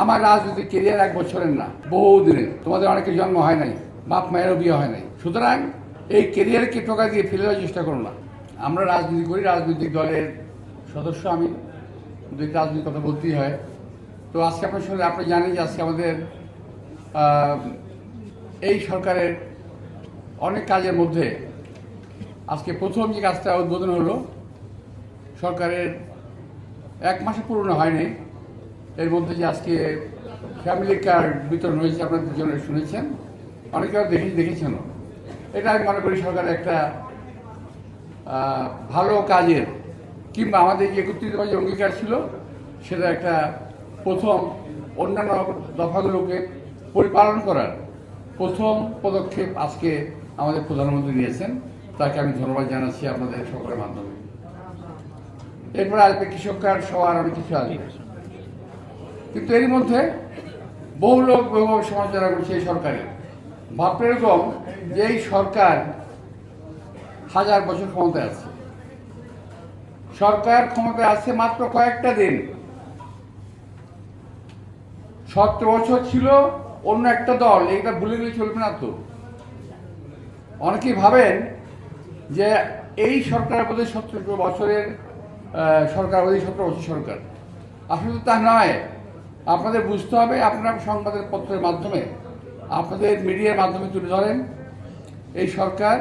আমার রাজনৈতিক কেরিয়ার 1 বছরের না, বহুদিনের। তোমাদের অনেকের জন্ম হয় নাই, বাপ মায়েরও বিয়ে হয় নাই। সুতরাং এই কেরিয়ারকে টোকা দিয়ে ফেলে দেওয়ার চেষ্টা করো না। আমরা রাজনীতি করি, রাজনৈতিক দলের সদস্য আমি, দুই রাজনীতির কথা বলতেই হয়। তো আজকে আপনার সঙ্গে আপনি জানেন যে আজকে আমাদের এই সরকারের অনেক কাজের মধ্যে আজকে প্রথম যে কাজটা উদ্বোধন হলো, সরকারের 1 মাসে পূর্ণ হয়নি, এর মধ্যে যে আজকে ফ্যামিলি কার্ড বিতরণ হয়েছে, আপনাদের জন্য শুনেছেন, অনেকে দেখেছেন। এটা আমি মনে করি সরকারের একটা ভালো কাজের, কিংবা আমাদের যে 31 যে অঙ্গীকার ছিল সেটা একটা প্রথম অন্যান্য দফাগুলোকে পরিপালন করার প্রথম পদক্ষেপ আজকে আমাদের প্রধানমন্ত্রী নিয়েছেন। তাকে আমি ধন্যবাদ জানাচ্ছি আপনাদের সকলের মাধ্যমে। এরপরে আসবে কৃষক কার্ড সহ আর অনেক কিছু আসবে, কিন্তু এর মধ্যে বহু লোক বহুভাবে সমালোচনা করছে এই সরকারের। ভাবতে এরকম যে এই সরকার 1000 বছর ক্ষমতায় আছে, সরকার ক্ষমতায় আছে মাত্র কয়েকটা দিন। 17 বছর ছিল অন্য একটা দল, এইটা ভুলে গেলে চলবে না তো। অনেকেই ভাবেন যে এই সরকার বোধহয় 17 বছরের সরকার, বোধহয় 17 বছর সরকার। আসলে তা নয়। আপনাদের বুঝতে হবে, আপনারা সংবাদের পত্রের মাধ্যমে, আপনাদের মিডিয়ার মাধ্যমে তুলে ধরেন এই সরকার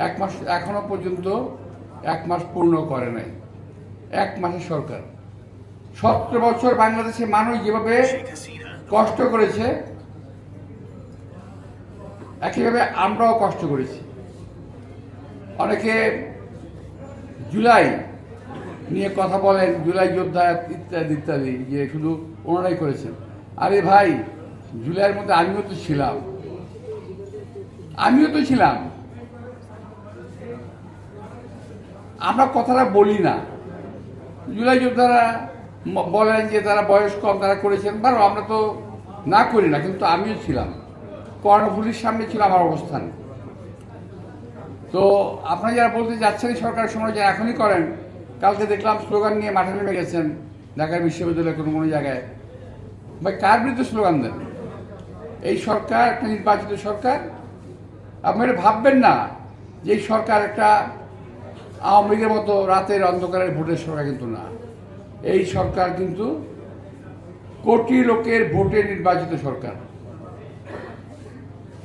1 মাস এখনো পর্যন্ত 1 মাস পূর্ণ করে নাই। 1 মাসের সরকার। 17 বছর বাংলাদেশের মানুষ যেভাবে কষ্ট করেছে, একইভাবে আমরাও কষ্ট করেছি। অনেকে জুলাই নিয়ে কথা বলেন, জুলাই যোদ্ধা ইত্যাদি ইত্যাদি, যে শুধু ওনারাই করেছেন। আরে ভাই, জুলাইয়ের মধ্যে আমিও তো ছিলাম। আমরা কথাটা বলি না। জুলাই যোদ্ধারা বলেন যে তারা বয়স কম, তারা করেছেন, বারো আমরা তো না করি না, কিন্তু আমিও ছিলাম। কর্ণফুলির সামনে ছিল আমার অবস্থান। তো আপনারা যারা বলতে যাচ্ছেন সরকারের সমালোচনা এখনই করেন, কালকে দেখলাম স্লোগান নিয়ে মাঠে নেমে গেছেন ঢাকা বিশ্ববিদ্যালয়ের কোনো জায়গায়। ভাই, কার বিরুদ্ধে স্লোগান দেন? এই সরকার একটা নির্বাচিত সরকার। আপনারা ভাববেন না যে এই সরকার একটা আওয়ামী লীগের মতো রাতের অন্ধকারের ভোটের সরকার, কিন্তু না। এই সরকার কিন্তু কোটি লোকের ভোটে নির্বাচিত সরকার।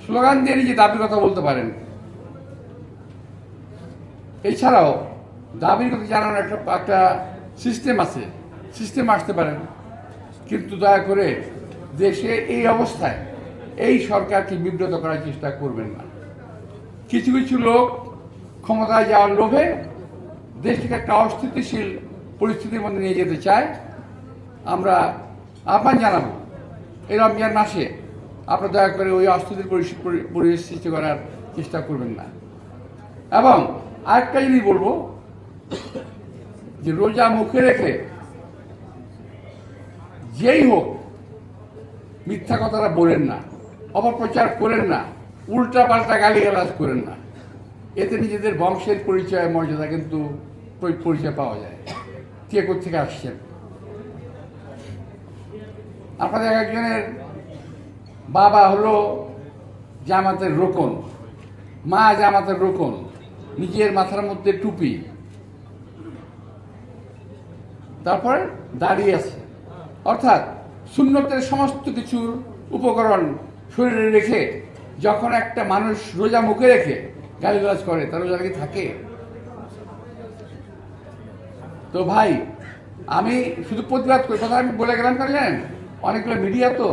স্লোগান দিয়ে নিজে দাবির কথা বলতে পারেন। এছাড়াও দাবির কথা জানানোর একটা সিস্টেম আছে, সিস্টেম আসতে পারেন। কিন্তু দয়া করে দেশে এই অবস্থায় এই সরকারকে বিব্রত করার চেষ্টা করবেন না। কিছু কিছু লোক ক্ষমতায় যাওয়ার লোভে দেশকে একটা অস্থিতিশীল পরিস্থিতির মধ্যে নিয়ে যেতে চায়। আমরা আহ্বান জানাবো, এই রমজান মাসে আপনারা দয়া করে ওই অস্থিতির পরিবেশ সৃষ্টি করার চেষ্টা করবেন না। এবং আরেকটা জিনিস বলবো, যে রোজা মুখে রেখে যেই হোক মিথ্যা কথাটা বলেন না, অপপ্রচার করেন না, উল্টা পাল্টা গালিগালাজ করেন না। এতে নিজেদের বংশের পরিচয়, মর্যাদা কিন্তু পরিচয় পাওয়া যায়, কে কোথেকে আসছেন। আপনাদের একজনের বাবা হলো জামাতের রোকন, মা জামাতের রোকন, নিজের মাথার মধ্যে টুপি, তারপরে দাঁড়িয়ে আছে। অর্থাৎ সুন্নতের সমস্ত কিছুর উপকরণ শরীরে রেখে যখন একটা মানুষ রোজা মুখে রেখে গালিগালাজ করে, তার রোজা কি থাকে? তো ভাই, আমি শুধু প্রতিবাদ করি, কথা আমি বলে গেলাম, কেন জানেন? অনেকগুলো মিডিয়া তো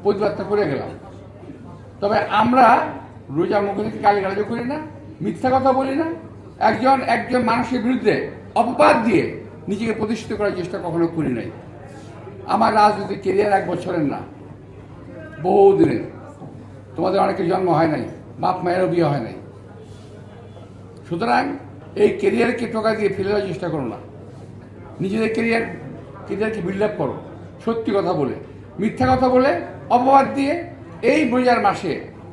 প্রতিবাদটা করে গেলাম। তবে আমরা রোজা মুখে রেখে গালিগালাজ করি না, মিথ্যা কথা বলি না। একজন মানুষের বিরুদ্ধে অপবাদ দিয়ে নিজেকে প্রতিষ্ঠিত করার চেষ্টা কখনো করি নাই। আমার রাজনৈতিক কেরিয়ার 1 বছরের না, বহুদিনের। তোমাদের অনেকের জন্ম হয় নাই, বাপ মায়েরও বিয়ে হয় নাই। সুতরাং এই কেরিয়ারকে টোকা দিয়ে ফেলে দেওয়ার চেষ্টা করো না। নিজেদের কেরিয়ারকে বিল্ড আপ করো, সত্যি কথা বলে। মিথ্যা কথা বলে, অপবাদ দিয়ে এই রোজার মাসে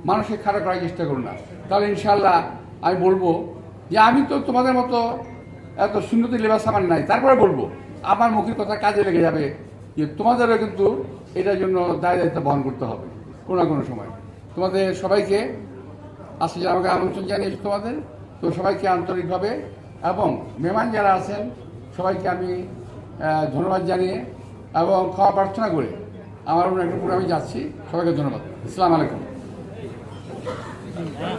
মানুষকে খারাপ করার চেষ্টা করো না। তাহলে ইনশাল্লাহ আমি বলবো যে আমি তো তোমাদের মতো এত সুন্নতি লেবাস আমার নাই, তারপরে বলবো আমার মুখের কথা কাজে লেগে যাবে যে তোমাদেরও কিন্তু এটার জন্য দায়িত্ব বহন করতে হবে কোনো না কোনো সময়। তোমাদের সবাইকে আজকে আমাকে আমন্ত্রণ জানিয়েছি তোমাদের, তো সবাইকে আন্তরিকভাবে এবং মেহমান যারা আছেন সবাইকে আমি ধন্যবাদ জানিয়ে এবং ক্ষমা প্রার্থনা করে আমার অন্য একটা প্রোগ্রামে যাচ্ছি। সবাইকে ধন্যবাদ। আসসালামু আলাইকুম।